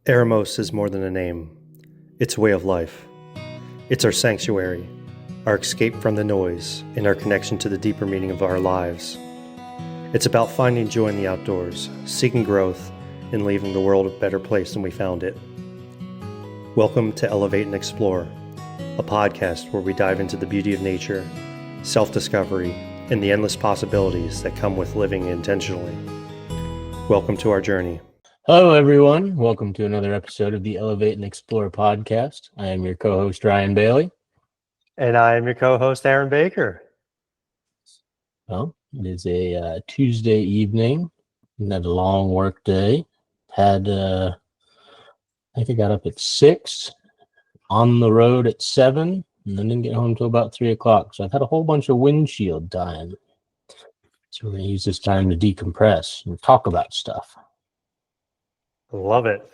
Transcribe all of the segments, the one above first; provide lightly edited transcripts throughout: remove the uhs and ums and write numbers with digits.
Eremos is more than a name. It's a way of life. It's our sanctuary, our escape from the noise, and our connection to the deeper meaning of our lives. It's about finding joy in the outdoors, seeking growth, and leaving the world a better place than we found it. Welcome to Elevate and Explore, a podcast where we dive into the beauty of nature, self-discovery, and the endless possibilities that come with living intentionally. Welcome to our journey. Hello, everyone. Welcome to another episode of the Elevate and Explore podcast. I am your co-host, Ryan Bailey. And I am your co-host, Aaron Baker. Well, it is a Tuesday evening. Had a long work day. I think I got up at 6, on the road at 7, and then didn't get home until about 3 o'clock. So I've had a whole bunch of windshield time. So we're going to use this time to decompress and talk about stuff. Love it.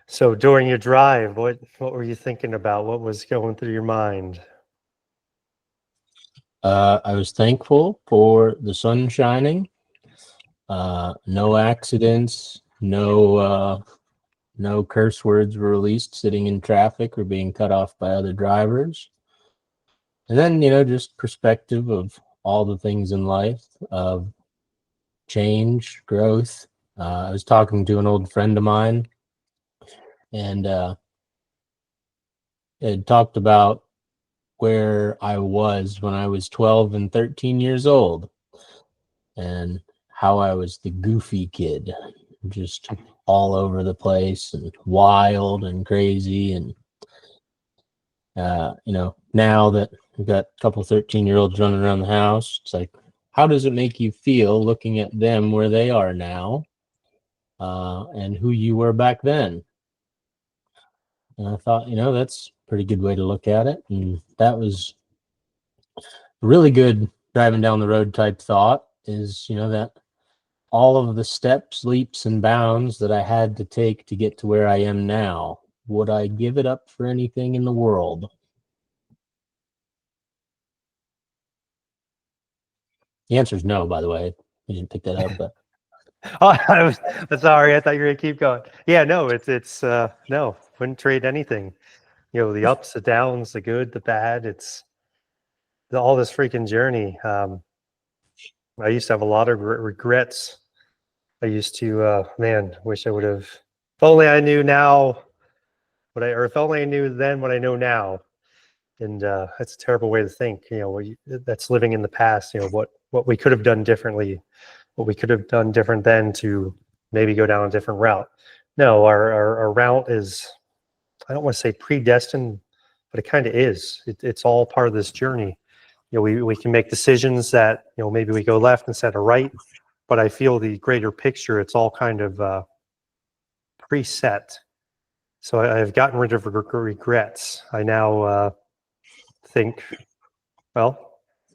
So during your drive, what were you thinking about? What was going through your mind? I was thankful for the sun shining, no accidents, no curse words were released sitting in traffic or being cut off by other drivers. And then, just perspective of all the things in life, of change, growth. I was talking to an old friend of mine, and it talked about where I was when I was 12 and 13 years old, and how I was the goofy kid, just all over the place and wild and crazy. And now that we've got a couple 13-year-olds running around the house, it's like, how does it make you feel looking at them where they are now, and who you were back then? And I thought, that's a pretty good way to look at it. And that was a really good driving down the road type thought, is, that all of the steps, leaps, and bounds that I had to take to get to where I am now, would I give it up for anything in the world? The answer is no, by the way. I didn't pick that up, but Oh, I was sorry. I thought you were gonna keep going. Yeah, no, it's no, wouldn't trade anything. The ups, the downs, the good, the bad. It's all this freaking journey. I used to have a lot of regrets. I used to, man, wish I would have. If only I knew now or if only I knew then what I know now. And that's a terrible way to think. That's living in the past. What we could have done differently, what we could have done different then to maybe go down a different route. No, our route is, I don't want to say predestined, but it kind of is. It's all part of this journey. We can make decisions that maybe we go left instead of right, but I feel the greater picture. It's all kind of preset. So I've gotten rid of regrets. I now think, well,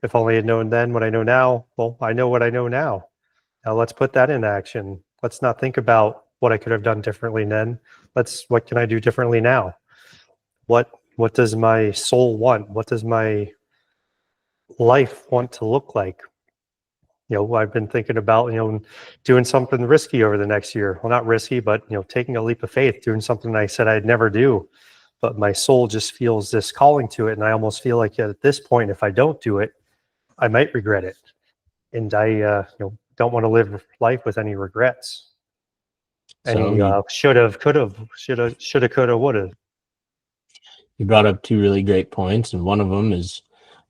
if only I'd known then what I know now. Well, I know what I know now. Now let's put that in action. Let's not think about what I could have done differently then. What can I do differently now? What does my soul want? What does my life want to look like? I've been thinking about, doing something risky over the next year. Well, not risky, but, taking a leap of faith, doing something I said I'd never do. But my soul just feels this calling to it. And I almost feel like at this point, if I don't do it, I might regret it. And I, don't want to live life with any regrets. Any should have, could have, should have, could have, would have. you brought up two really great points, and one of them is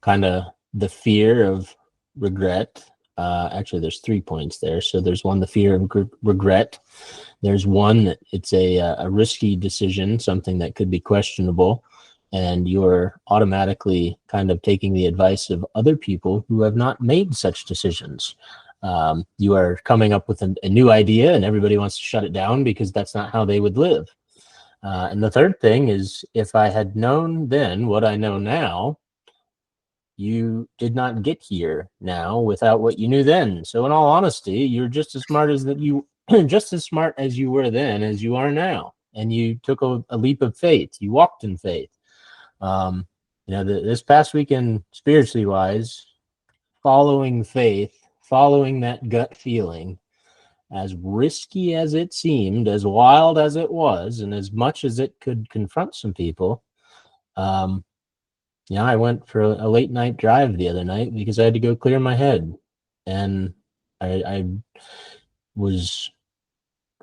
kind of the fear of regret. Actually, there's 3 points there. So there's one, the fear of regret. There's one that it's a risky decision, something that could be questionable, and you're automatically kind of taking the advice of other people who have not made such decisions. You are coming up with a new idea, and everybody wants to shut it down because that's not how they would live. And the third thing is, if I had known then what I know now, you did not get here now without what you knew then. So in all honesty, you're just as smart as just as smart as you were then as you are now. And you took a leap of faith. You walked in faith. This past weekend, spiritually wise, following faith, following that gut feeling, as risky as it seemed, as wild as it was, and as much as it could confront some people, I went for a late night drive the other night because I had to go clear my head. And I was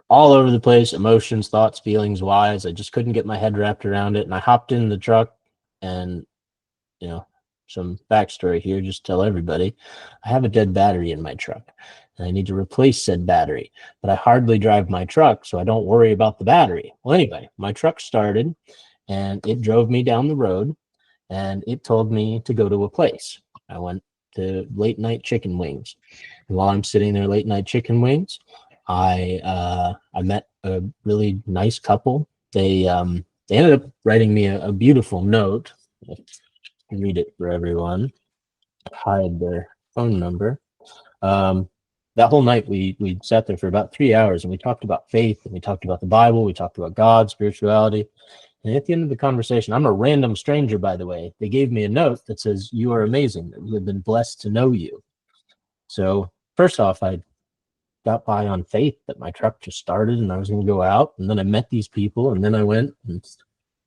all over the place, emotions, thoughts, feelings wise. I just couldn't get my head wrapped around it. And I hopped in the truck, and, some backstory here, just tell everybody, I have a dead battery in my truck and I need to replace said battery, but I hardly drive my truck, so I don't worry about the battery. Well, anyway, my truck started and it drove me down the road, and it told me to go to a place. I went to Late Night Chicken Wings. And while I'm sitting there, Late Night Chicken Wings, I met a really nice couple. They ended up writing me a beautiful note. I'll read it for everyone. Hide their phone number. That whole night we sat there for about 3 hours, and we talked about faith, and we talked about the Bible, we talked about God, spirituality. And at the end of the conversation, I'm a random stranger, by the way. They gave me a note that says, "You are amazing. We have been blessed to know you." So first off, I got by on faith that my truck just started and I was going to go out. And then I met these people, and then I went and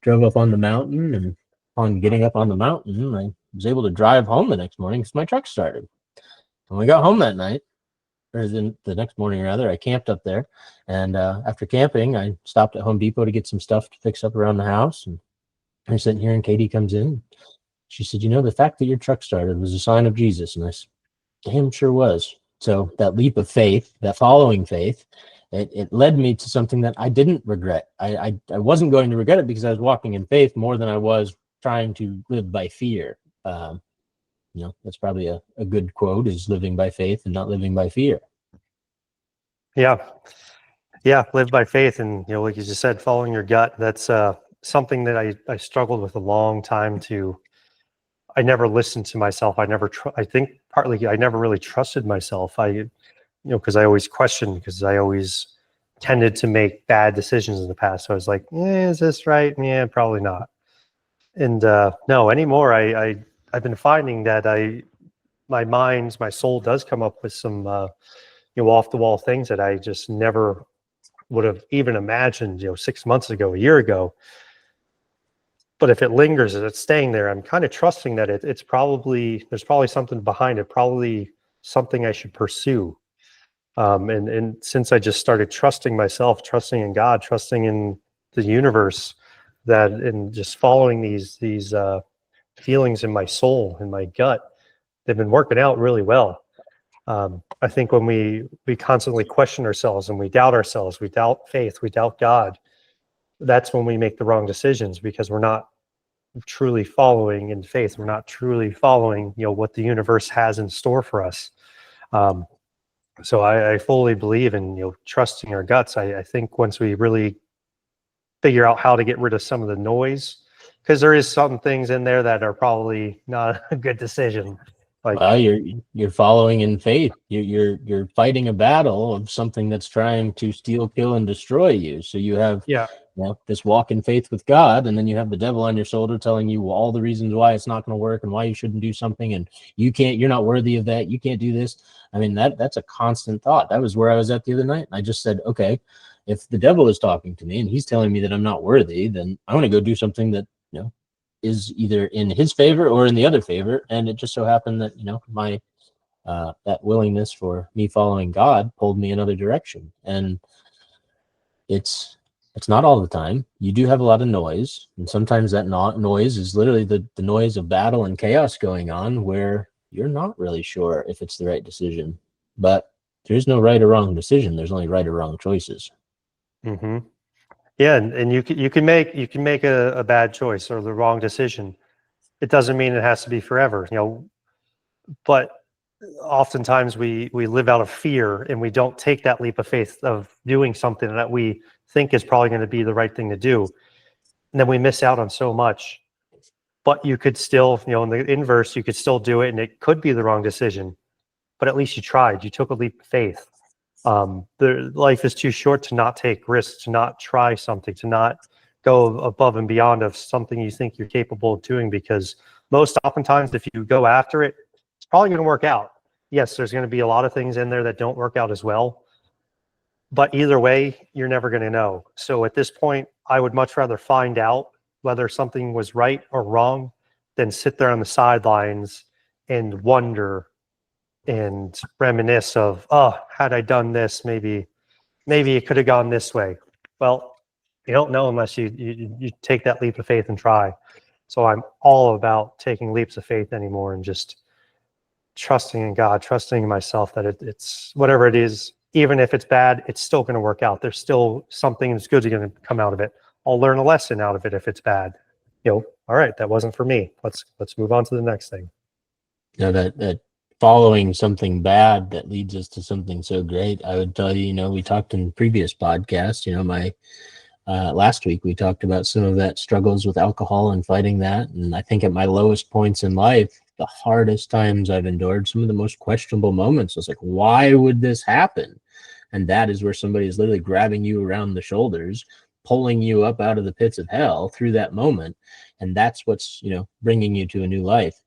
drove up on the mountain. And upon getting up on the mountain, I was able to drive home the next morning because my truck started. When we got home that night, or the next morning rather, I camped up there. And after camping, I stopped at Home Depot to get some stuff to fix up around the house. And I'm sitting here, and Katie comes in. She said, "The fact that your truck started was a sign of Jesus." And I said, "Damn sure was." So that leap of faith, that following faith, it led me to something that I didn't regret. I wasn't going to regret it because I was walking in faith more than I was trying to live by fear. That's probably a good quote, is living by faith and not living by fear. Yeah. Yeah. Live by faith. And, like you just said, following your gut. That's something that I struggled with a long time I never listened to myself. I think partly I never really trusted myself. Because I always questioned, because I always tended to make bad decisions in the past. So I was like, is this right? Yeah, probably not. And no, anymore, I've been finding that my soul does come up with some, off the wall things that I just never would have even imagined, 6 months ago, a year ago. But if it lingers and it's staying there, I'm kind of trusting that there's probably something behind it, probably something I should pursue. And since I just started trusting myself, trusting in God, trusting in the universe, that and just following these feelings in my soul, in my gut, they've been working out really well. I think when we constantly question ourselves and we doubt ourselves, we doubt faith, we doubt God, that's when we make the wrong decisions, because we're not truly following in faith. We're not truly following, what the universe has in store for us. So I fully believe in, trusting our guts. I think once we really figure out how to get rid of some of the noise, because there is some things in there that are probably not a good decision. Like, well, you're following in faith. You're fighting a battle of something that's trying to steal, kill, and destroy you. So you have yeah, this walk in faith with God, and then you have the devil on your shoulder telling you all the reasons why it's not going to work and why you shouldn't do something, and you're not worthy of that. You can't do this. I mean, that's a constant thought. That was where I was at the other night. And I just said, okay, if the devil is talking to me and he's telling me that I'm not worthy, then I'm going to go do something that, is either in his favor or in the other favor. And it just so happened that, my that willingness for me following God pulled me another direction. And it's not all the time. You do have a lot of noise, and sometimes that noise is literally the noise of battle and chaos going on, where you're not really sure if it's the right decision. But there's no right or wrong decision. There's only right or wrong choices. mm-hmm. Yeah, and you can make a bad choice or the wrong decision. It doesn't mean it has to be forever, but oftentimes we live out of fear, and we don't take that leap of faith of doing something that we think is probably going to be the right thing to do, and then we miss out on so much. But you could still, in the inverse, you could still do it, and it could be the wrong decision, but at least you tried. You took a leap of faith. Life is too short to not take risks, to not try something, to not go above and beyond of something you think you're capable of doing, because most oftentimes, if you go after it, it's probably going to work out. Yes, there's going to be a lot of things in there that don't work out as well, But either way, you're never going to know. So at this point, I would much rather find out whether something was right or wrong than sit there on the sidelines and wonder and reminisce of, oh, had I done this, maybe it could have gone this way. Well, you don't know unless you take that leap of faith and try. So I'm all about taking leaps of faith anymore and just trusting in God, trusting in myself that it's whatever it is, even if it's bad, it's still going to work out. There's still something that's good going to come out of it. I'll learn a lesson out of it if it's bad. All right, that wasn't for me. Let's move on to the next thing. That following something bad that leads us to something so great. I would tell you, we talked in previous podcasts, my last week we talked about some of that struggles with alcohol and fighting that. And I think at my lowest points in life, the hardest times I've endured, some of the most questionable moments, I was like, why would this happen? And that is where somebody is literally grabbing you around the shoulders, pulling you up out of the pits of hell through that moment. And that's what's, bringing you to a new life.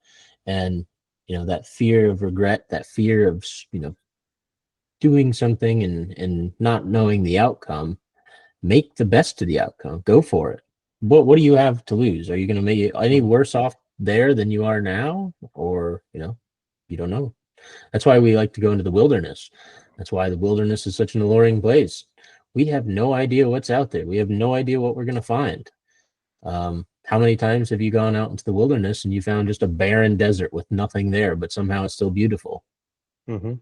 And, that fear of regret, that fear of, doing something and not knowing the outcome, make the best of the outcome. Go for it. What do you have to lose? Are you going to make it any worse off there than you are now? Or, you don't know. That's why we like to go into the wilderness. That's why the wilderness is such an alluring place. We have no idea what's out there. We have no idea what we're going to find. How many times have you gone out into the wilderness and you found just a barren desert with nothing there, but somehow it's still beautiful? Mm-hmm.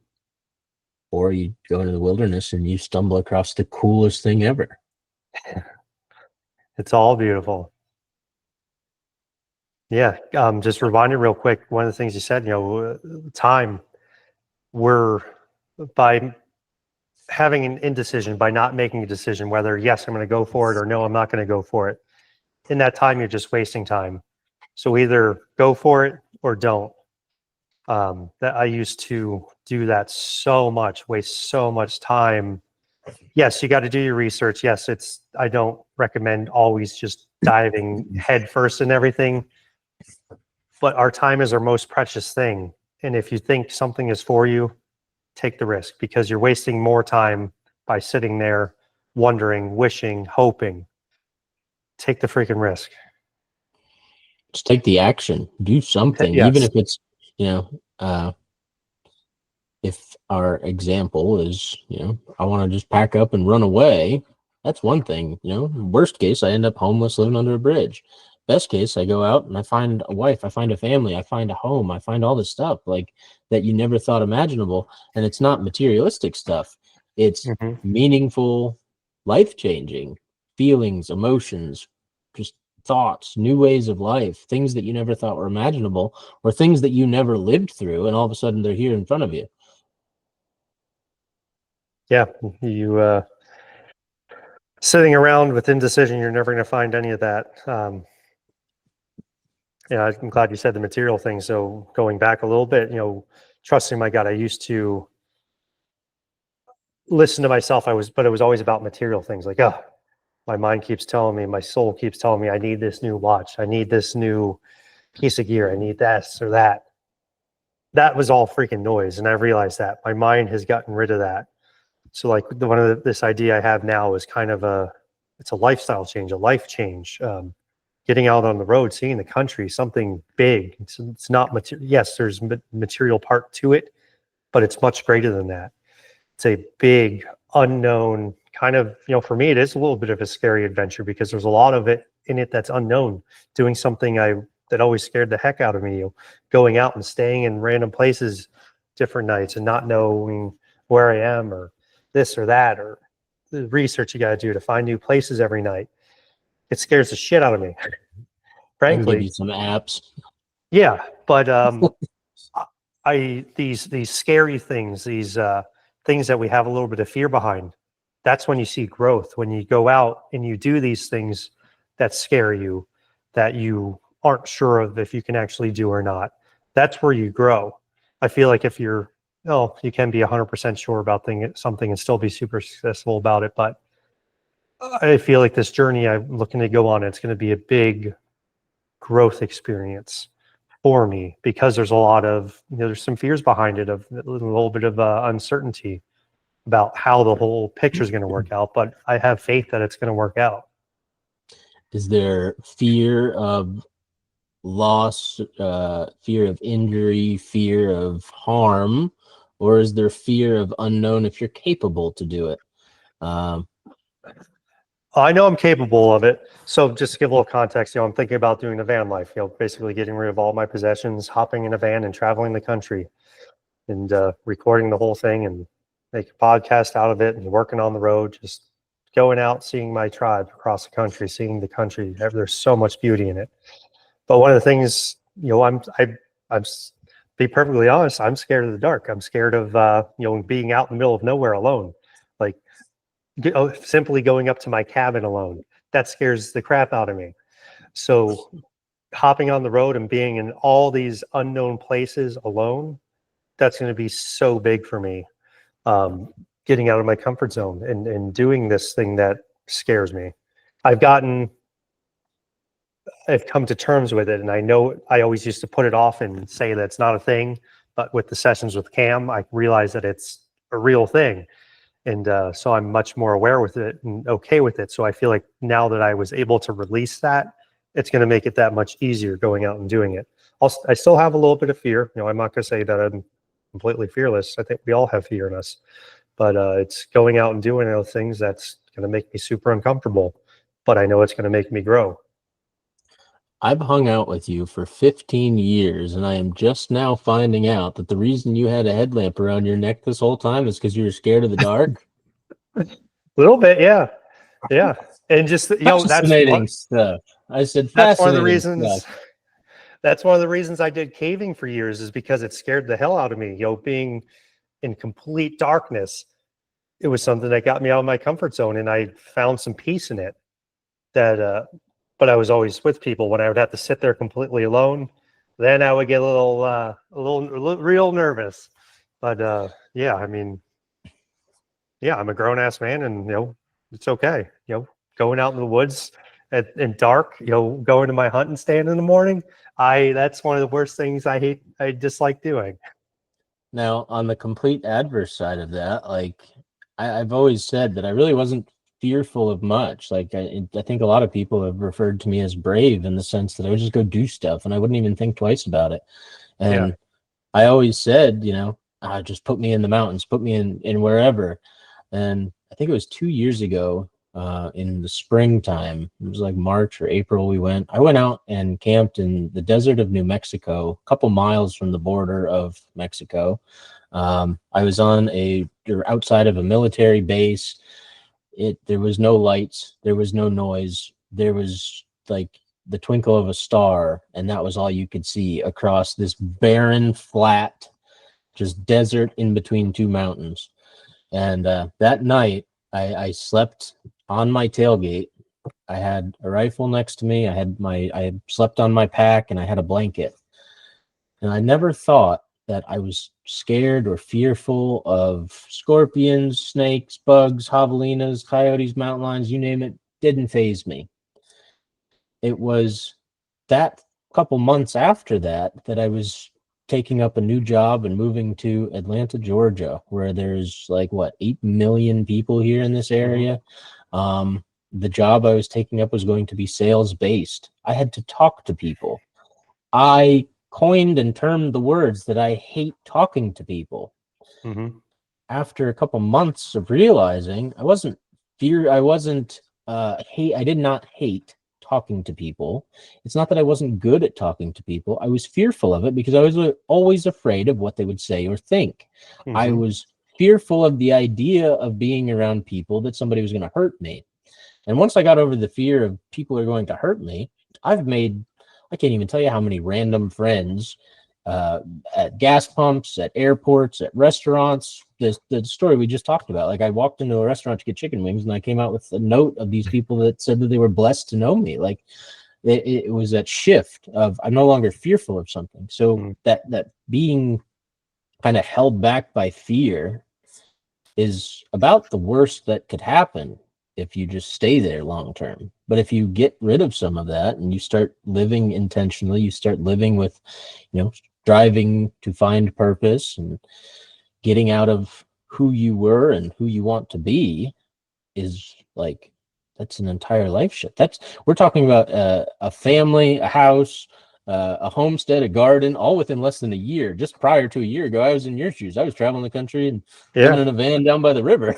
Or you go into the wilderness and you stumble across the coolest thing ever. It's all beautiful. Yeah. Just reminding real quick, one of the things you said, time, we're by having an indecision, by not making a decision, whether yes, I'm going to go for it or no, I'm not going to go for it. In that time, you're just wasting time. So either go for it or don't. That I used to do that so much, waste so much time. Yes, you got to do your research. Yes, I don't recommend always just diving head first in everything, but our time is our most precious thing. And if you think something is for you, take the risk, because you're wasting more time by sitting there wondering, wishing, hoping. Take the freaking risk. Just take the action. Do something, even Yes. if it's, if our example is, I want to just pack up and run away. That's one thing. Worst case, I end up homeless living under a bridge. Best case, I go out and I find a wife, I find a family, I find a home, I find all this stuff like that you never thought imaginable. And it's not materialistic stuff. It's Mm-hmm. meaningful, life-changing feelings, emotions, just thoughts, new ways of life, things that you never thought were imaginable, or things that you never lived through, and all of a sudden they're here in front of you. Yeah, you sitting around with indecision, you're never going to find any of that. I'm glad you said the material thing. So going back a little bit, trusting my gut, I used to listen to myself. But it was always about material things. Like, oh, my mind keeps telling me, my soul keeps telling me, I need this new watch, I need this new piece of gear, I need this or that. That was all freaking noise, and I realized that my mind has gotten rid of that. So like this idea I have now is kind of it's a lifestyle change, a life change. Getting out on the road, seeing the country, something big. It's not material. Yes, there's material part to it, but it's much greater than that. It's a big unknown kind of, for me, it is a little bit of a scary adventure because there's a lot of it in it that's unknown. Doing something that always scared the heck out of me, going out and staying in random places different nights and not knowing where I am or this or that, or the research you got to do to find new places every night. It scares the shit out of me. I can give you Frankly, some apps. yeah, but these scary things, these things that we have a little bit of fear behind, that's when you see growth. When you go out and you do these things that scare you, that you aren't sure of if you can actually do or not, that's where you grow. I feel like if you can be 100% sure about something and still be super successful about it, but I feel like this journey I'm looking to go on, it's going to be a big growth experience for me, because there's a lot of, there's some fears behind it, of a little bit of uncertainty, about how the whole picture is going to work out, but I have faith that it's going to work out. Is there fear of loss, fear of injury, fear of harm, or is there fear of unknown if you're capable to do it? I know I'm capable of it. So just to give a little context, I'm thinking about doing the van life, basically getting rid of all my possessions, hopping in a van and traveling the country and recording the whole thing and make a podcast out of it and working on the road, just going out, seeing my tribe across the country, seeing the country. There's so much beauty in it. But one of the things, I'm be perfectly honest, I'm scared of the dark. I'm scared of, being out in the middle of nowhere alone. Like, simply going up to my cabin alone. That scares the crap out of me. So hopping on the road and being in all these unknown places alone, that's going to be so big for me. Getting out of my comfort zone and doing this thing that scares me. I've come to terms with it, and I know I always used to put it off and say that it's not a thing, but with the sessions with Cam, I realized that it's a real thing. And so I'm much more aware with it and okay with it. So I feel like now that I was able to release that, it's going to make it that much easier going out and doing it. I still have a little bit of fear. I'm not going to say that I'm completely fearless. I think we all have fear in us, but it's going out and doing those things that's going to make me super uncomfortable, but I know it's going to make me grow. I've hung out with you for 15 years, and I am just now finding out that the reason you had a headlamp around your neck this whole time is because you were scared of the dark. A little bit, yeah. And just Fascinating stuff. I said that's one of the fascinating reasons. stuff. That's one of the reasons I did caving for years, is because it scared the hell out of me. Being in complete darkness, it was something that got me out of my comfort zone, and I found some peace in it. But I was always with people. When I would have to sit there completely alone, then I would get a little real nervous. But yeah, I mean, yeah, I'm a grown ass man, and it's okay. Going out in the woods in dark, going to my hunting stand in the morning. That's one of the worst things I hate. I dislike doing. Now, on the complete adverse side of that, like I've always said that I really wasn't fearful of much. Like I think a lot of people have referred to me as brave in the sense that I would just go do stuff and I wouldn't even think twice about it. And Yeah. I always said, just put me in the mountains, put me in wherever. And I think it was 2 years ago, in the springtime, it was like March or April, I went out and camped in the desert of New Mexico, a couple miles from the border of Mexico. I was outside of a military base. There was no lights, there was no noise, there was like the twinkle of a star, and that was all you could see across this barren, flat, just desert in between two mountains. And that night, I slept on my tailgate. I had a rifle next to me. I had slept on my pack, and I had a blanket. And I never thought that I was scared or fearful of scorpions, snakes, bugs, javelinas, coyotes, mountain lions, you name it. Didn't faze me. It was that couple months after that I was taking up a new job and moving to Atlanta, Georgia, where there's 8 million people here in this area. The job I was taking up was going to be sales based. I had to talk to people. I coined and termed the words that I hate talking to people. Mm-hmm. After a couple months of realizing I did not hate talking to people. It's not that I wasn't good at talking to people. I was fearful of it because I was always afraid of what they would say or think. Mm-hmm. I was fearful of the idea of being around people that somebody was going to hurt me. And once I got over the fear of people are going to hurt me, I can't even tell you how many random friends at gas pumps, at airports, at restaurants. The story we just talked about. Like I walked into a restaurant to get chicken wings, and I came out with a note of these people that said that they were blessed to know me. Like it was that shift of I'm no longer fearful of something. So that being kind of held back by fear is about the worst that could happen if you just stay there long term. But if you get rid of some of that and you start living intentionally, you start living with, striving to find purpose and getting out of who you were and who you want to be is like, that's an entire life shift. We're talking about a family, a house, a homestead, a garden, all within less than a year. Just prior to a year ago, I was in your shoes. I was traveling the country and living Yeah. in a van down by the river.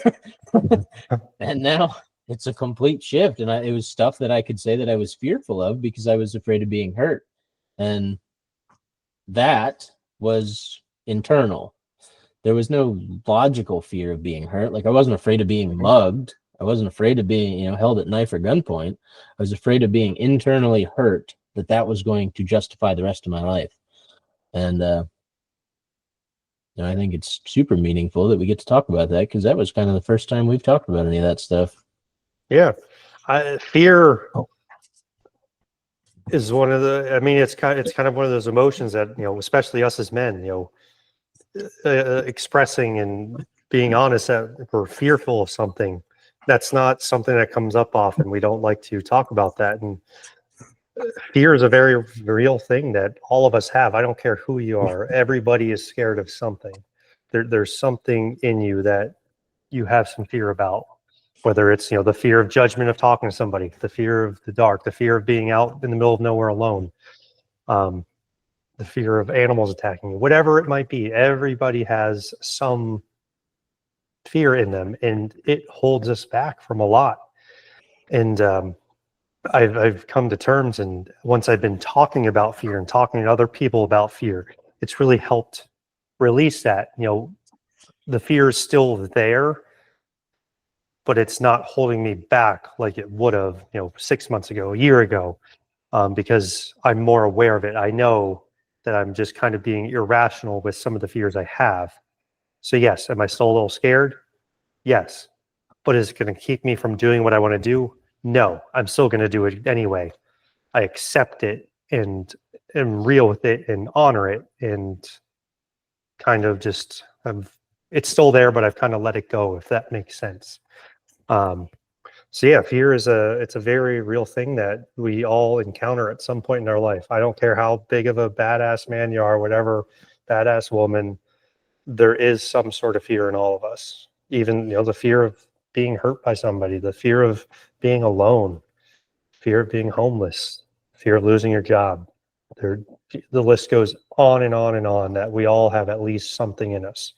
And now it's a complete shift. And it was stuff that I could say that I was fearful of because I was afraid of being hurt. And that was internal. There was no logical fear of being hurt. Like, I wasn't afraid of being mugged. I wasn't afraid of being, held at knife or gunpoint. I was afraid of being internally hurt, that was going to justify the rest of my life. And I think it's super meaningful that we get to talk about that, because that was kind of the first time we've talked about any of that stuff. Yeah. Fear is one of the, I mean, it's kind of one of those emotions that, especially us as men, expressing and being honest that we're fearful of something. That's not something that comes up often. We don't like to talk about that. And fear is a very real thing that all of us have. I don't care who you are. Everybody is scared of something. There's something in you that you have some fear about, whether it's, the fear of judgment of talking to somebody, the fear of the dark, the fear of being out in the middle of nowhere alone, the fear of animals attacking you, whatever it might be. Everybody has some fear in them, and it holds us back from a lot. And I've come to terms, and once I've been talking about fear and talking to other people about fear, it's really helped release that. The fear is still there, but it's not holding me back like it would have, 6 months ago, a year ago, because I'm more aware of it. I know that I'm just kind of being irrational with some of the fears I have. So yes, am I still a little scared? Yes. But is it going to keep me from doing what I want to do? No, I'm still going to do it anyway. I accept it and am real with it and honor it, and kind of just, it's still there, but I've kind of let it go, if that makes sense. So yeah, fear is it's a very real thing that we all encounter at some point in our life. I don't care how big of a badass man you are, whatever badass woman, there is some sort of fear in all of us. Even, the fear of being hurt by somebody, the fear of being alone, fear of being homeless, fear of losing your job. There, the list goes on and on and on, that we all have at least something in us.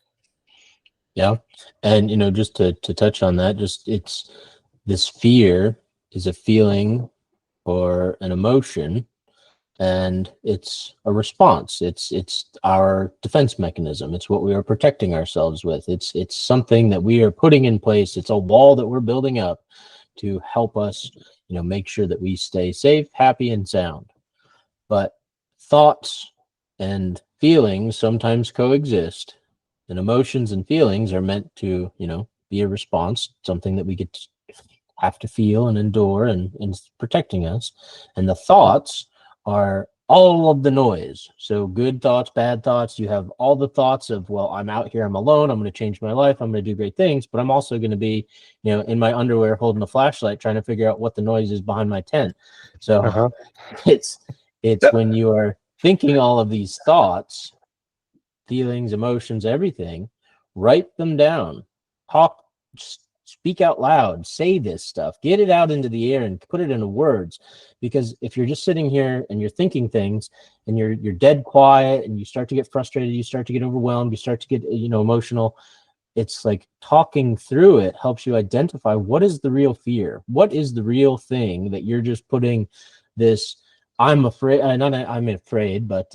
Yeah. And, just to touch on that, it's this fear is a feeling or an emotion, and it's a response. It's our defense mechanism. It's what we are protecting ourselves with. It's something that we are putting in place. It's a wall that we're building up to help us, make sure that we stay safe, happy, and sound. But thoughts and feelings sometimes coexist, and emotions and feelings are meant to, be a response, something that we get to have to feel and endure, and protecting us. And the thoughts are all of the noise. So good thoughts, bad thoughts. You have all the thoughts of, well, I'm out here, I'm alone, I'm going to change my life, I'm going to do great things, but I'm also going to be, in my underwear holding a flashlight trying to figure out what the noise is behind my tent. So it's when you are thinking all of these thoughts, feelings, emotions, everything, write them down, talk, speak out loud, say this stuff, get it out into the air and put it into words. Because if you're just sitting here and you're thinking things and you're dead quiet and you start to get frustrated, you start to get overwhelmed, you start to get, emotional, it's like talking through it helps you identify what is the real fear, what is the real thing that you're just putting this, I'm afraid, not I'm afraid, but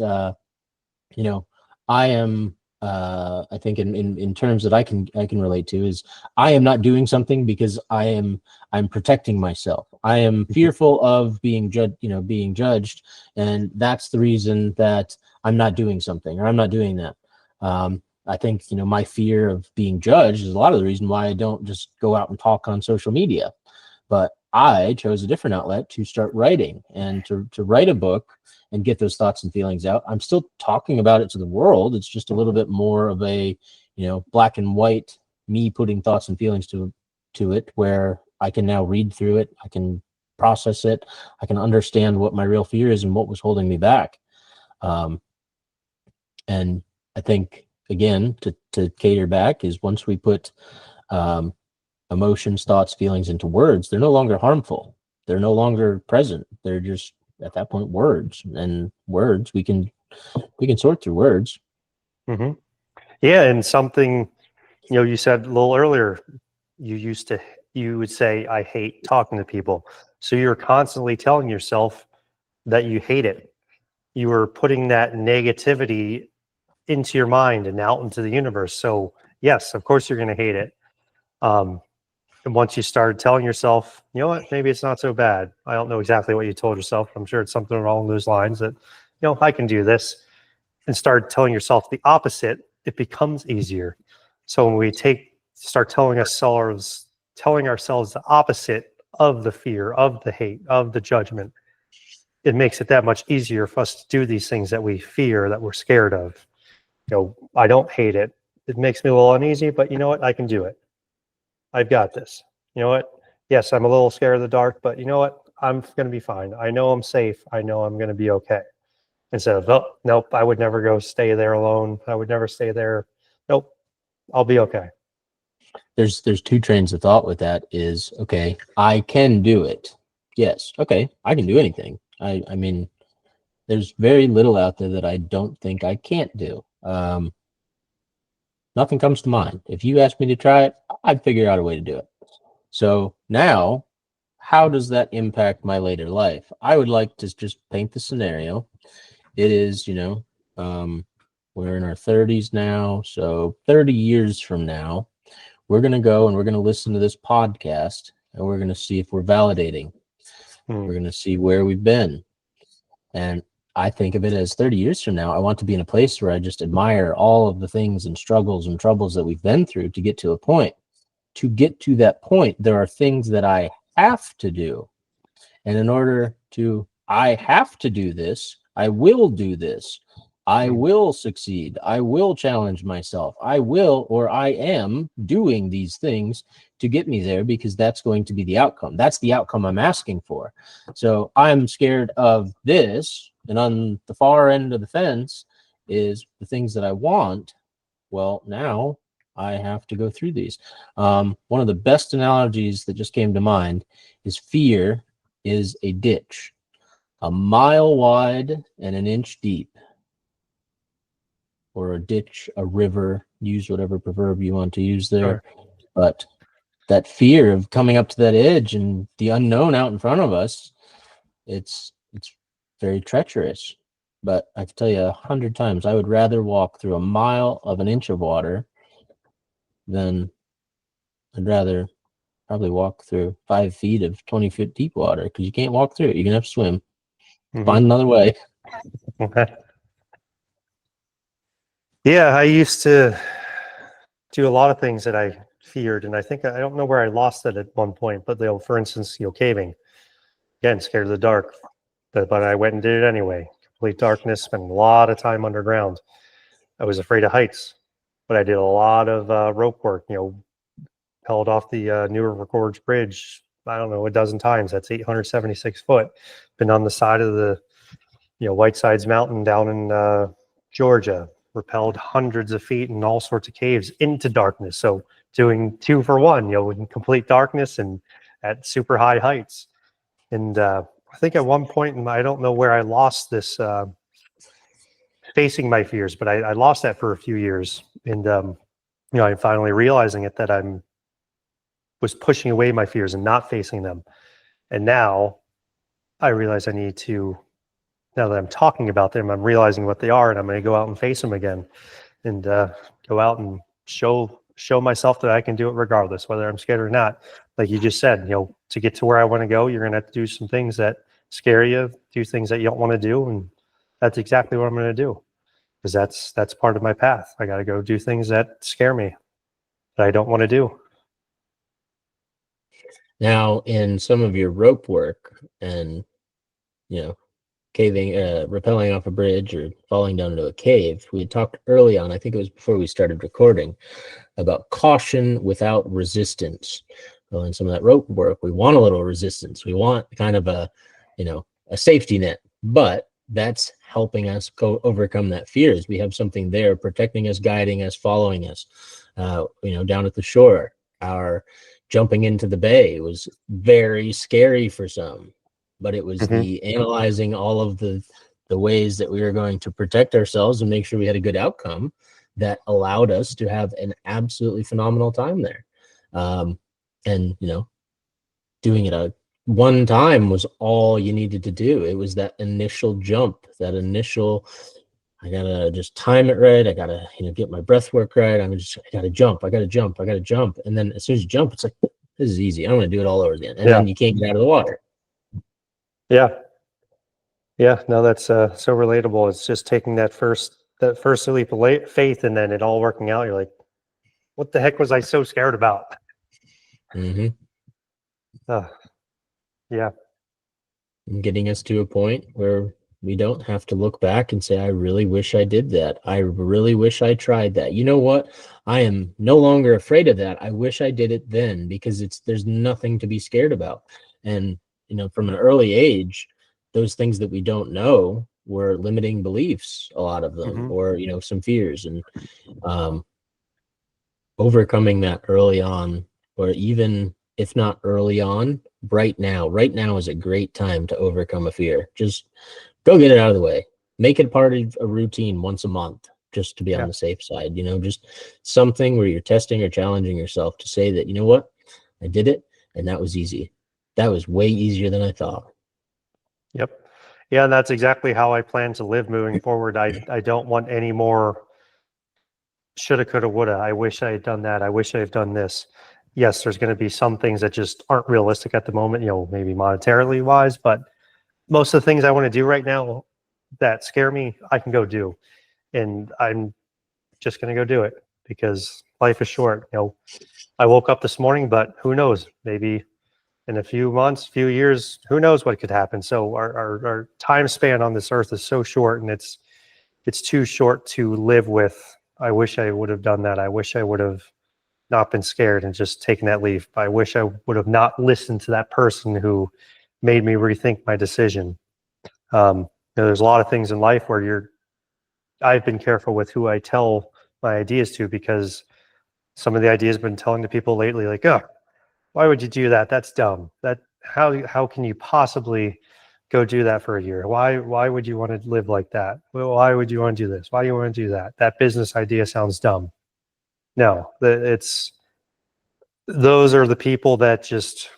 I am, I think in terms that I can relate to, is I am not doing something because I'm protecting myself. I am fearful of being judged, and that's the reason that I'm not doing something, or I'm not doing that. I think, my fear of being judged is a lot of the reason why I don't just go out and talk on social media. But I chose a different outlet to start writing, and to write a book and get those thoughts and feelings out. I'm still talking about it to the world. It's just a little bit more of a, black and white, me putting thoughts and feelings to it, where I can now read through it. I can process it. I can understand what my real fear is and what was holding me back. And I think again, to cater back, is once we put emotions, thoughts, feelings into words, they're no longer harmful. They're no longer present. They're just at that point words, and words we can sort through words. Hmm. Yeah, and something, you said a little earlier, you would say, I hate talking to people. So you're constantly telling yourself that you hate it. You were putting that negativity into your mind and out into the universe. So yes, of course you're going to hate it. Um, and once you started telling yourself, you know what, maybe it's not so bad. I don't know exactly what you told yourself. I'm sure it's something along those lines that, I can do this, and start telling yourself the opposite, it becomes easier. So when we start telling ourselves the opposite of the fear, of the hate, of the judgment, it makes it that much easier for us to do these things that we fear, that we're scared of. I don't hate it. It makes me a little uneasy, but you know what? I can do it. I've got this. You know what? Yes, I'm a little scared of the dark, but you know what? I'm going to be fine. I know I'm safe. I know I'm going to be okay. Instead of, oh, nope, I would never go stay there alone. I would never stay there. Nope, I'll be okay. There's two trains of thought with that. Is, okay, I can do it. Yes, okay, I can do anything. I mean, there's very little out there that I don't think I can't do. Nothing comes to mind. If you asked me to try it, I'd figure out a way to do it. So now, how does that impact my later life? I would like to just paint the scenario. It is, we're in our 30s now. So 30 years from now, we're going to go and we're going to listen to this podcast, and we're going to see if we're validating. We're going to see where we've been. And I think of it as 30 years from now, I want to be in a place where I just admire all of the things and struggles and troubles that we've been through to get to a point. To get to that point, there are things that I have to do. And in order to, I have to do this, I will do this. I will succeed. I will challenge myself. I will, or I am doing these things to get me there, because that's going to be the outcome. That's the outcome I'm asking for. So I'm scared of this. And on the far end of the fence is the things that I want. Well, now I have to go through these. One of the best analogies that just came to mind is fear is a ditch, a mile wide and an inch deep. Or a ditch, a river, use whatever proverb you want to use there. Sure. But that fear of coming up to that edge and the unknown out in front of us, it's very treacherous. But I can tell you 100 times, I would rather walk through a mile of an inch of water than I'd rather probably walk through 5 feet of 20-foot deep water, because you can't walk through it. You're going to have to swim. Find another way. Okay. Yeah, I used to do a lot of things that I feared, and I think I don't know where I lost it at one point. But for instance, caving. Again, scared of the dark, but I went and did it anyway. Complete darkness. Spent a lot of time underground. I was afraid of heights, but I did a lot of rope work. Held off the Newer Gorge Bridge. I don't know, a dozen times. That's 876 foot. Been on the side of the Whitesides Mountain down in Georgia. Rappelled hundreds of feet in all sorts of caves into darkness. So doing 2 for 1, in complete darkness and at super high heights. And I think at one point, I don't know where I lost this facing my fears, but I lost that for a few years. And I'm finally realizing it, that was pushing away my fears and not facing them. And now I realize I need to. Now that I'm talking about them, I'm realizing what they are, and I'm going to go out and face them again, and go out and show myself that I can do it regardless, whether I'm scared or not. Like you just said, to get to where I want to go, you're going to have to do some things that scare you, do things that you don't want to do, and that's exactly what I'm going to do, because that's part of my path. I got to go do things that scare me, that I don't want to do. Now, in some of your rope work and, caving, rappelling off a bridge or falling down into a cave, we had talked early on, I think it was before we started recording, about caution without resistance. Well, in some of that rope work, we want a little resistance. We want kind of a safety net. But that's helping us overcome that fear. Is we have something there protecting us, guiding us, following us. Down at the shore, our jumping into the bay was very scary for some, but it was Hmm. the analyzing all of the ways that we were going to protect ourselves and make sure we had a good outcome that allowed us to have an absolutely phenomenal time there. And doing it a one time was all you needed to do. It was that initial jump, that initial, I gotta just time it right. I gotta, get my breath work right. I gotta jump. I gotta jump. I gotta jump. And then as soon as you jump, it's like, this is easy. I'm gonna do it all over again. And Yeah. then you can't get out of the water. Yeah. Yeah. No, that's so relatable. It's just taking that first leap of faith, and then it all working out. You're like, what the heck was I so scared about? Mm-hmm. Uh, yeah. And getting us to a point where we don't have to look back and say, I really wish I did that. I really wish I tried that. You know what? I am no longer afraid of that. I wish I did it then, because there's nothing to be scared about. And, from an early age, those things that we don't know were limiting beliefs, a lot of them, Hmm. or, some fears. And um, overcoming that early on, or even if not early on, right now is a great time to overcome a fear. Just go get it out of the way. Make it part of a routine once a month, just to be on Yeah. the safe side. Just something where you're testing or challenging yourself to say that, you know what, I did it, and that was easy. That was way easier than I thought. Yep. Yeah. And that's exactly how I plan to live moving forward. I don't want any more shoulda, coulda, woulda. I wish I had done that. I wish I had done this. Yes, there's going to be some things that just aren't realistic at the moment, maybe monetarily wise, but most of the things I want to do right now that scare me, I can go do. And I'm just going to go do it because life is short. I woke up this morning, but who knows? Maybe in a few months, few years, who knows what could happen. So our time span on this earth is so short, and it's too short to live with. I wish I would have done that. I wish I would have not been scared and just taken that leap. I wish I would have not listened to that person who made me rethink my decision. There's a lot of things in life where I've been careful with who I tell my ideas to, because some of the ideas I've been telling to people lately, like, oh, why would you do that? That's dumb. How can you possibly go do that for a year? Why would you want to live like that? Well, why would you want to do this? Why do you want to do that? That business idea sounds dumb. No, it's those are the people that just,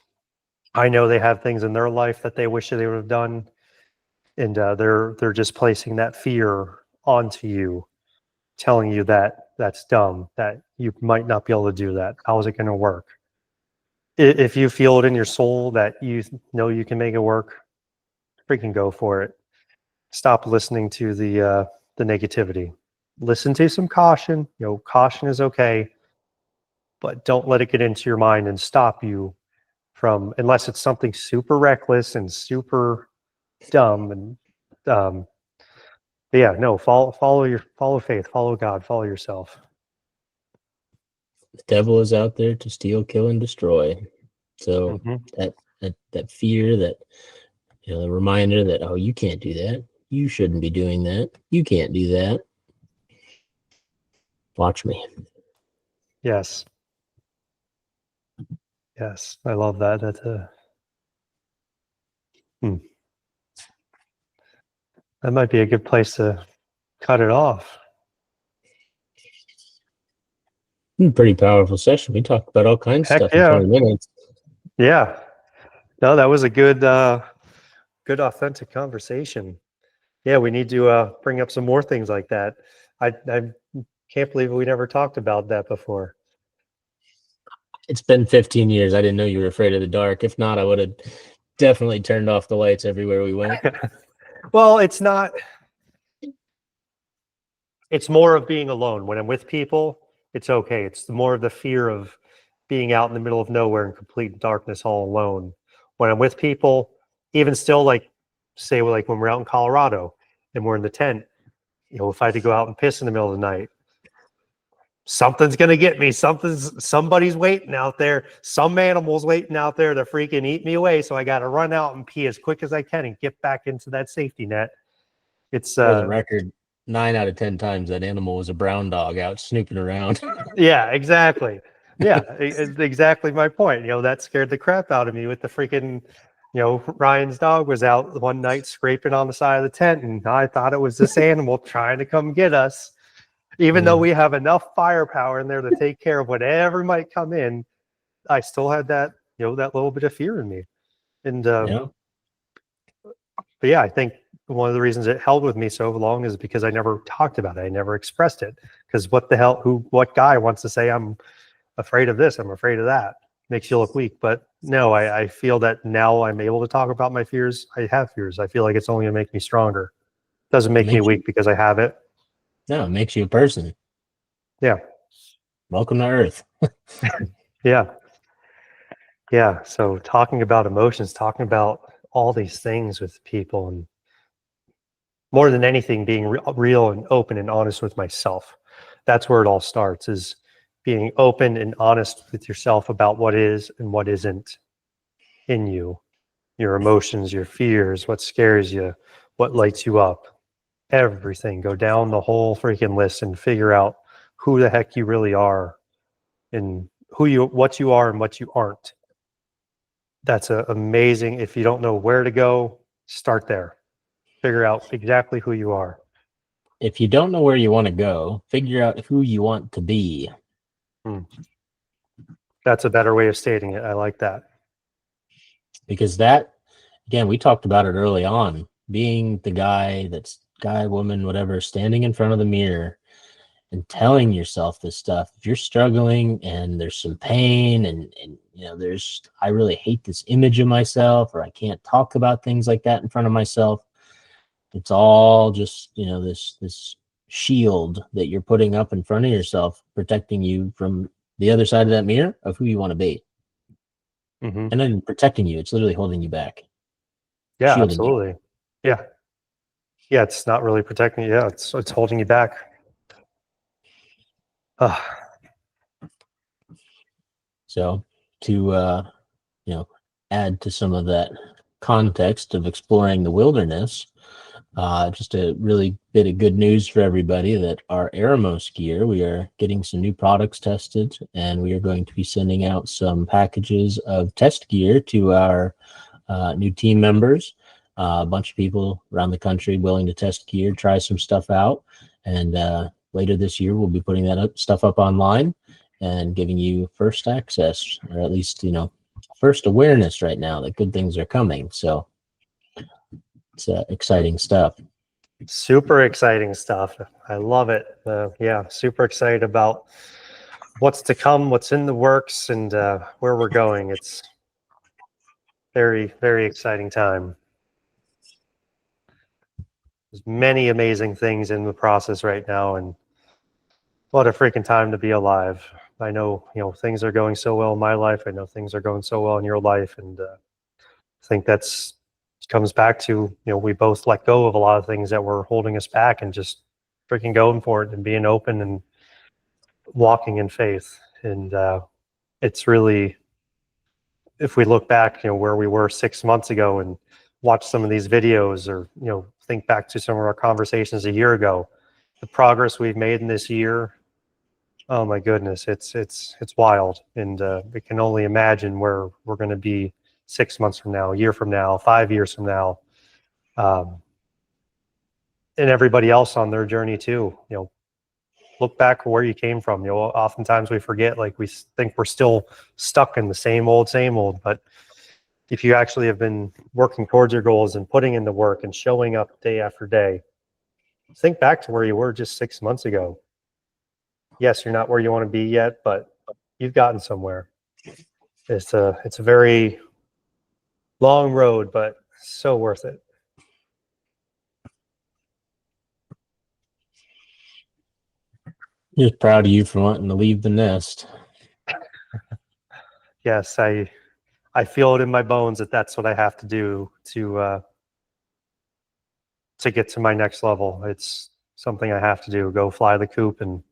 I know they have things in their life that they wish they would have done, and they're just placing that fear onto you, telling you that that's dumb, that you might not be able to do that. How is it going to work? If you feel it in your soul that you know you can make it work, freaking go for it. Stop listening to the negativity. Listen to some caution. Caution is okay, but don't let it get into your mind and stop you from, unless it's something super reckless and super dumb. And um, yeah, no, follow faith, follow God, follow yourself. The devil is out there to steal, kill, and destroy. So Hmm. that fear, that the reminder that, oh, you can't do that. You shouldn't be doing that. You can't do that. Watch me. Yes, yes, I love that. That's hmm. That might be a good place to cut it off. Pretty powerful session. We talked about all kinds of Heck stuff in yeah, 20 minutes. yeah. No, that was a good authentic conversation. Yeah, we need to bring up some more things like that. I can't believe we never talked about that before. It's been 15 years. I didn't know you were afraid of the dark. If not, I would have definitely turned off the lights everywhere we went. Well, it's not. It's more of being alone. When I'm with people, it's okay. It's more of the fear of being out in the middle of nowhere in complete darkness all alone. When I'm with people, even still, like, say, like when we're out in Colorado and we're in the tent, if I had to go out and piss in the middle of the night, something's gonna get me. Somebody's waiting out there. Some animal's waiting out there to freaking eat me away. So I got to run out and pee as quick as I can and get back into that safety net. It's For the record, 9 out of 10 times that animal was a brown dog out snooping around. yeah, exactly. Yeah, it's exactly my point. That scared the crap out of me with the freaking, Ryan's dog was out one night scraping on the side of the tent, and I thought it was this animal trying to come get us. Even though we have enough firepower in there to take care of whatever might come in, I still had that, that little bit of fear in me. And Yeah, but yeah, I think one of the reasons it held with me so long is because I never talked about it. I never expressed it. Because what the hell, what guy wants to say I'm afraid of this, I'm afraid of that? Makes you look weak. But no, I feel that now I'm able to talk about my fears. I have fears. I feel like it's only gonna make me stronger. Doesn't it make me makes weak you because I have it. no, it makes you a person. Yeah. Welcome to Earth. Yeah. Yeah. So talking about emotions, talking about all these things with people, and more than anything, being real and open and honest with myself. That's where it all starts, is being open and honest with yourself about what is and what isn't in you, your emotions, your fears, what scares you, what lights you up, everything. Go down the whole freaking list and figure out who the heck you really are, and what you are and what you aren't. That's amazing. If you don't know where to go, start there. Figure out exactly who you are. If you don't know where you want to go, figure out who you want to be. Hmm. That's a better way of stating it. I like that. Because that, again, we talked about it early on. Being the guy, woman, whatever, standing in front of the mirror and telling yourself this stuff. If you're struggling and there's some pain and there's, I really hate this image of myself, or I can't talk about things like that in front of myself. It's all just, this shield that you're putting up in front of yourself, protecting you from the other side of that mirror of who you want to be. Hmm. And then protecting you, it's literally holding you back, Yeah, shielding you. absolutely. Yeah. Yeah, it's not really protecting you. Yeah, it's holding you back. Uh, So to add to some of that context of exploring the wilderness, just a really bit of good news for everybody that our Aeramos gear, we are getting some new products tested, and we are going to be sending out some packages of test gear to our new team members. A bunch of people around the country willing to test gear, try some stuff out, and later this year we'll be putting that stuff up online and giving you first access, or at least first awareness right now that good things are coming. So it's exciting stuff. Super exciting stuff. I love it. Yeah, super excited about what's to come, what's in the works, and where we're going. It's very, very exciting time. There's many amazing things in the process right now, and what a freaking time to be alive. I know, things are going so well in my life. I know things are going so well in your life, and I think that's comes back to, we both let go of a lot of things that were holding us back, and just freaking going for it and being open and walking in faith. And it's really, if we look back, where we were 6 months ago and watch some of these videos, or think back to some of our conversations a year ago, the progress we've made in this year, oh my goodness, it's wild. And we can only imagine where we're going to be 6 months from now, a year from now, 5 years from now. And everybody else on their journey too. Look back where you came from. Oftentimes we forget, like we think we're still stuck in the same old. But if you actually have been working towards your goals and putting in the work and showing up day after day, think back to where you were just 6 months ago. Yes, you're not where you want to be yet, but you've gotten somewhere. It's a very long road, but so worth it. Just proud of you for wanting to leave the nest. Yes, I feel it in my bones that that's what I have to do to get to my next level. It's something I have to do. Go fly the coop and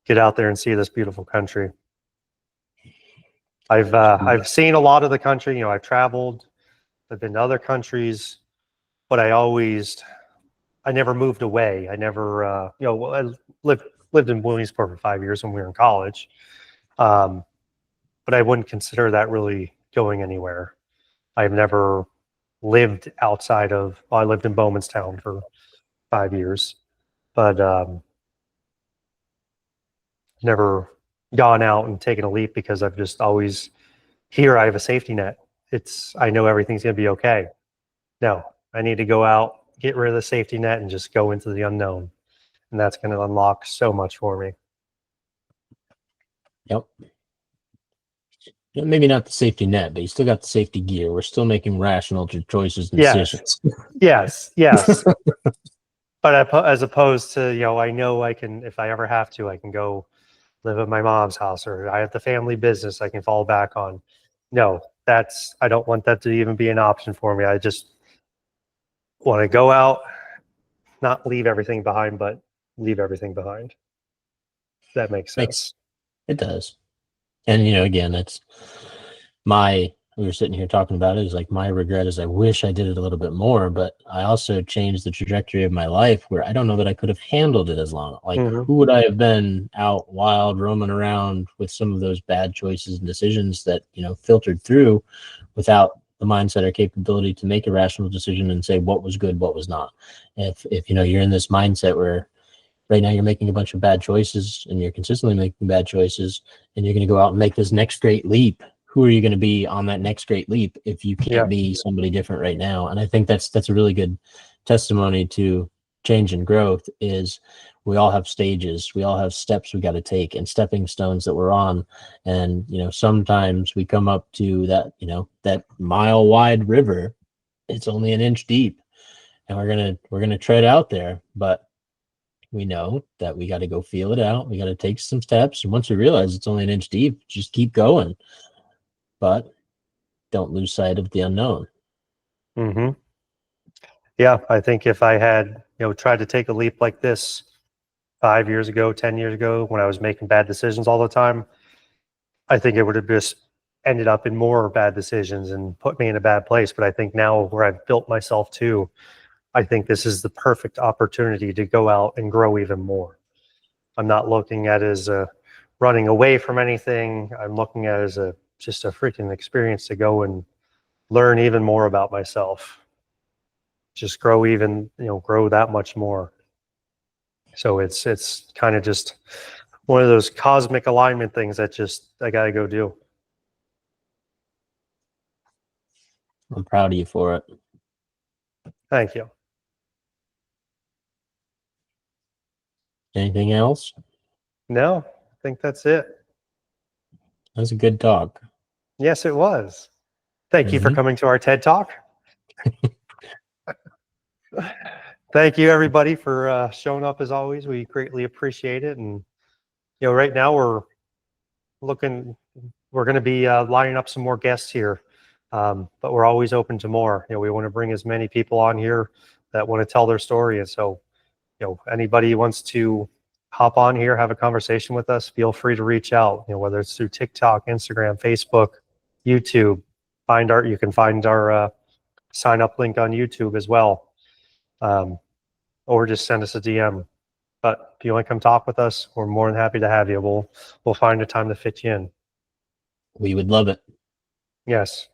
get out there and see this beautiful country. I've seen a lot of the country. I've traveled. I've been to other countries, but I always I never moved away. I never, I lived in Williamsport for 5 years when we were in college, but I wouldn't consider that really going anywhere. I've never lived outside of. Well, I lived in Bowmanstown for 5 years, but never gone out and taken a leap because I've just always here. I have a safety net. I know everything's gonna be okay. No, I need to go out, get rid of the safety net, and just go into the unknown. And that's going to unlock so much for me. Yep. Maybe not the safety net, but you still got the safety gear. We're still making rational choices and decisions. Yes. But as opposed to, I know I can, if I ever have to, I can go live at my mom's house, or I have the family business I can fall back on. No, I don't want that to even be an option for me. I just want to go out, not leave everything behind, but leave everything behind. That makes sense. It does. And, again, we were sitting here talking about it, is like my regret is I wish I did it a little bit more, but I also changed the trajectory of my life where I don't know that I could have handled it as long. Like, who would I have been out wild, roaming around with some of those bad choices and decisions that, filtered through without the mindset or capability to make a rational decision and say what was good, what was not. If you're in this mindset where right now you're making a bunch of bad choices and you're consistently making bad choices and you're going to go out and make this next great leap, who are you going to be on that next great leap if you can't be somebody different right now? And I think that's a really good testimony to change and growth. Is we all have stages, we all have steps we got to take and stepping stones that we're on. And sometimes we come up to that that mile wide river, it's only an inch deep, and we're gonna tread out there, but we know that we got to go feel it out. We got to take some steps. And once we realize it's only an inch deep, just keep going. But don't lose sight of the unknown. Yeah, I think if I had, tried to take a leap like this 5 years ago, 10 years ago, when I was making bad decisions all the time, I think it would have just ended up in more bad decisions and put me in a bad place. But I think now where I've built myself to, I think this is the perfect opportunity to go out and grow even more. I'm not looking at it as running away from anything. I'm looking at it as just a freaking experience to go and learn even more about myself. Just grow grow that much more. So it's kind of just one of those cosmic alignment things that I got to go do. I'm proud of you for it. Thank you. Anything else? No, I think that's it. That was a good talk. Yes, it was. Thank you for coming to our TED Talk. Thank you, everybody, for showing up as always. We greatly appreciate it. And, right now we're going to be lining up some more guests here, but we're always open to more. We want to bring as many people on here that want to tell their story. And so, anybody who wants to hop on here, have a conversation with us, feel free to reach out, whether it's through TikTok, Instagram, Facebook, YouTube. You can find our sign up link on YouTube as well. Or just send us a DM. But if you want to come talk with us, we're more than happy to have you. We'll find a time to fit you in. We would love it. Yes.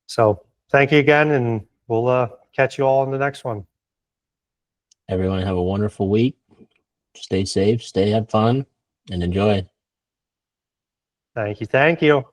So thank you again, and we'll catch you all in the next one. Everyone have a wonderful week. Stay safe, have fun, and enjoy. Thank you.